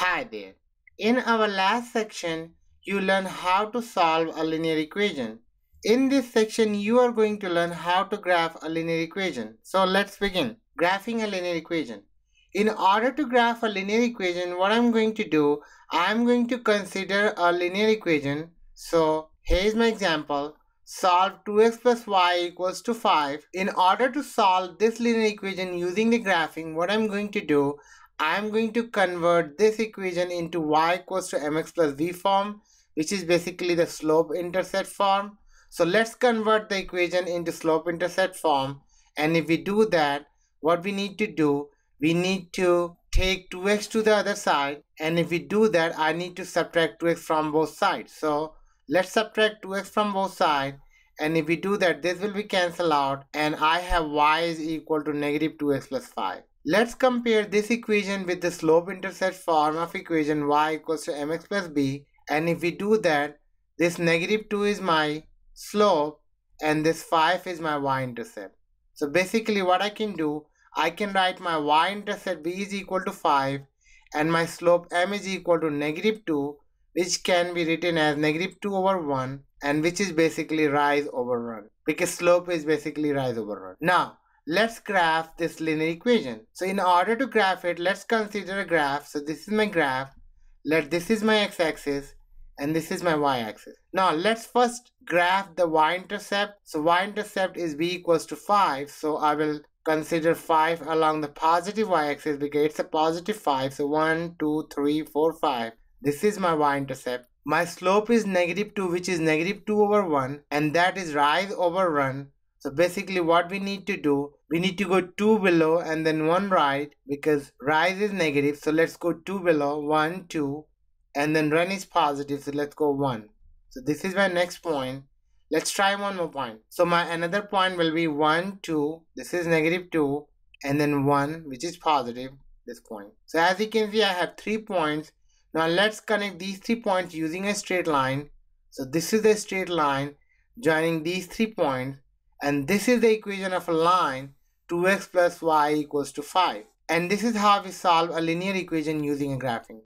Hi there. In our last section, you learn how to solve a linear equation. In this section, you are going to learn how to graph a linear equation. So let's begin. Graphing a linear equation. In order to graph a linear equation, what I'm going to do, I'm going to consider a linear equation. So here's my example. Solve 2x plus y equals to 5. In order to solve this linear equation using the graphing, what I'm going to do, I'm going to convert this equation into y equals to mx plus b form, which is basically the slope-intercept form. So let's convert the equation into slope-intercept form. And if we do that, what we need to do, we need to take 2x to the other side. And if we do that, I need to subtract 2x from both sides. So let's subtract 2x from both sides. And if we do that, this will be cancelled out. And I have y is equal to negative 2x plus 5. Let's compare this equation with the slope-intercept form of equation y equals to mx plus b, and if we do that, this negative 2 is my slope and this 5 is my y-intercept. So basically what I can do, I can write my y-intercept b is equal to 5 and my slope m is equal to negative 2, which can be written as negative 2 over 1, and which is basically rise over run, because slope is basically rise over run. Now let's graph this linear equation. So in order to graph it, let's consider a graph. So this is my graph. This is my x-axis and this is my y-axis. Now let's first graph the y-intercept. So y-intercept is b equals to 5. So I will consider 5 along the positive y-axis because it's a positive 5. So 1, 2, 3, 4, 5. This is my y-intercept. My slope is negative 2, which is negative 2 over 1, and that is rise over run. So basically what we need to do, we need to go 2 below and then 1 right, because rise is negative. So let's go 2 below, 1, 2, and then run is positive. So let's go 1. So this is my next point. Let's try one more point. So my another point will be 1, 2. This is negative 2 and then 1, which is positive, this point. So as you can see, I have 3 points. Now let's connect these 3 points using a straight line. So this is a straight line joining these 3 points. And this is the equation of a line 2x plus y equals to 5. And this is how we solve a linear equation using a graphing.